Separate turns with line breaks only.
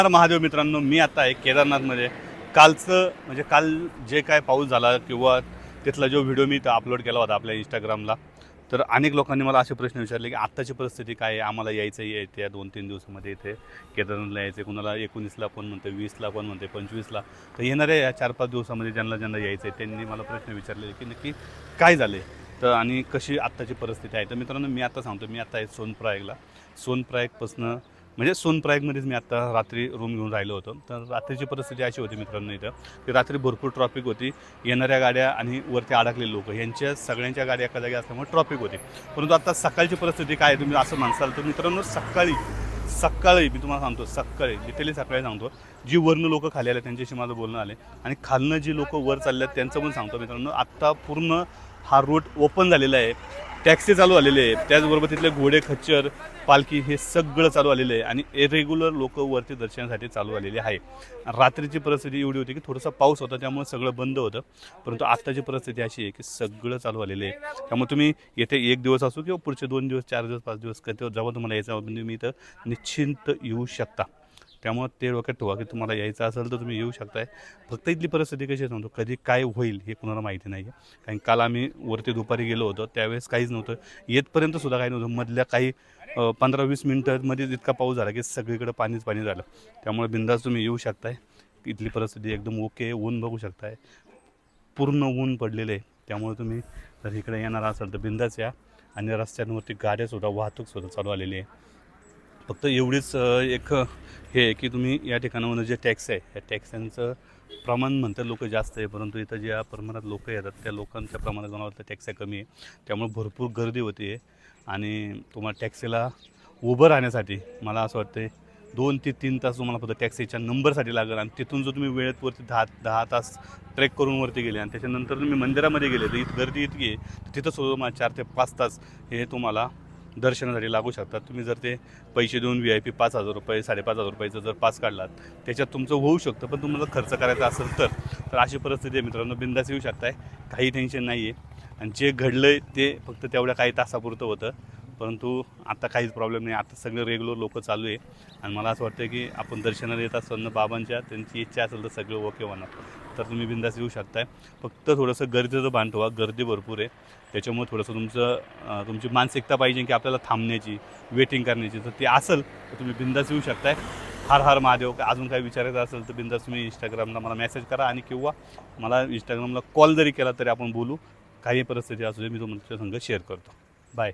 महादेव मित्रांनो, मी आता आहे केदारनाथमध्ये. कालचं म्हणजे काल जे काय पाऊस झाला किंवा तिथला जो व्हिडिओ मी अपलोड केला होता आपल्या इंस्टाग्रामला, तर अनेक लोकांनी मला असे प्रश्न विचारले की आत्ताची परिस्थिती काय आहे, आम्हाला यायचं आहे त्या 2-3 दिवसामध्ये इथे केदारनाथला यायचं. कुणाला 19ला पण म्हणते, 20ला पण म्हणते, 25ला. तर येणाऱ्या या 4-5 दिवसामध्ये ज्यांना यायचं आहे त्यांनी मला प्रश्न विचारले की नक्की काय झाले तर आणि कशी आत्ताची परिस्थिती आहे. तर मित्रांनो, मी आता सांगतो, मी आता आहे सोनप्रयागला. सोनप्रयागपासनं म्हणजे सोनप्रयागमध्येच मी आत्ता रात्री रूम घेऊन राहिलो होतो. तर रात्रीची परिस्थिती अशी होती मित्रांनो इथं की रात्री भरपूर ट्रॉफिक होती. येणाऱ्या गाड्या आणि वरती अडकलेले लोक यांच्या सगळ्यांच्या गाड्या एका जागी असल्यामुळे ट्रॉफिक होती. परंतु आता सकाळची परिस्थिती काय आहे तुम्ही असं म्हणसाल तर मित्रांनो, सकाळी मी तुम्हाला सांगतो, सकाळी लिटरली सकाळी सांगतो, जी वरनं लोकं खाली आले त्यांच्याशी माझं बोलणं आले आणि खालनं जी लोक वर चालले आहेत त्यांचं पण सांगतो मित्रांनो. आत्ता पूर्ण हा रूट ओपन झालेला आहे, टॅक्सी चालू आलेले आहे, त्याचबरोबर तिथले घोडे, खच्चर, पालखी हे सगळं चालू आलेलं आहे आणि इरेग्युलर लोक वरती दर्शनासाठी चालू आलेले आहे. रात्रीची परिस्थिती एवढी होती की थोडासा पाऊस होता त्यामुळे सगळं बंद होतं. परंतु आत्ताची परिस्थिती अशी आहे की सगळं चालू आलेलं आहे. त्यामुळे तुम्ही येथे 1 दिवस असो किंवा पुढचे 2 दिवस, 4 दिवस, 5 दिवस जेव्हा तुम्हाला यायचं म्हणजे मी इथं निश्चिंत येऊ शकता. त्यामुळं ते डोक्यात ठेवा की तुम्हाला यायचं असेल तर तुम्ही येऊ शकताय. फक्त इथली परिस्थिती कशी आहे सांगतो, कधी काय होईल हे कुणाला माहिती नाही आहे. कारण काल आम्ही वरती दुपारी गेलो होतो त्यावेळेस काहीच नव्हतं, येतपर्यंतसुद्धा काही नव्हतं. मधल्या काही 15-20 मिनटांमध्ये इतका पाऊस झाला की सगळीकडे पाणीच पाणी झालं. त्यामुळे बिंदास तुम्ही येऊ शकताय. इथली परिस्थिती एकदम ओके आहे. ऊन बघू शकताय, पूर्ण ऊन पडलेलं आहे. त्यामुळे तुम्ही जर इकडे येणार असाल तर बिंदास या. आणि रस्त्यांवरती गाड्यासुद्धा, वाहतूकसुद्धा चालू आलेली आहे. फक्त एवढीच एक हे आहे की तुम्ही या ठिकाणावर जे टॅक्स आहे या टॅक्सांचं प्रमाण म्हणतात लोक जास्त आहे, परंतु इथं ज्या प्रमाणात लोक येतात त्या लोकांच्या प्रमाणात मला वाटतं टॅक्स कमी आहे. त्यामुळे भरपूर गर्दी होती आहे आणि तुम्हाला टॅक्सीला उभं राहण्यासाठी मला असं वाटतं 2 ते 3 तास तुम्हाला फक्त टॅक्सीच्या नंबरसाठी लागेल. आणि तिथून जर तुम्ही वेळेत वरती 10 तास ट्रेक करून वरती गेले आणि त्याच्यानंतर तुम्ही मंदिरामध्ये गेले तर इथं गर्दी इतकी आहे तर तिथं सुद्धा तुम्हाला 4 ते 5 तास हे तुम्हाला दर्शनासाठी लागू शकतात. तुम्ही जर ते पैसे देऊन VIP 5,000 रुपये, 5,500 रुपयाचं जर पास काढलात त्याच्यात तुमचं होऊ शकतं. पण तुम्हाला खर्च करायचा असेल तर अशी परिस्थिती आहे मित्रांनो. बिंदास येऊ शकताय, काही टेन्शन नाही आहे. आणि जे घडलं आहे ते फक्त तेवढ्या काही तासापुरतं होतं, परंतु आता काहीच प्रॉब्लेम नाही. आता सगळे रेग्युलर लोक चालू आहे आणि मला असं वाटतं की आपण दर्शनाला येत असताना बाबांच्या त्यांची इच्छा असेल तर सगळं ओके होणार. तर तुम्ही बिंदास येऊ शकताय. फक्त थोडंसं गर्दीचं भान ठेवा, गर्दी भरपूर आहे. त्याच्यामुळे थोडंसं तुमची मानसिकता पाहिजे की आपल्याला थांबण्याची, वेटिंग करण्याची. तर ते असेल तर तुम्ही बिंदास येऊ शकताय. हर हर महादेव. अजून काही विचारायचं असेल तर बिंदास तुम्ही इंस्टाग्रामला मला मेसेज करा आणि किंवा मला इंस्टाग्रामला कॉल जरी केला तरी आपण बोलू. काही परिस्थिती असू दे मी तुमच्या संग शेअर करतो. बाय.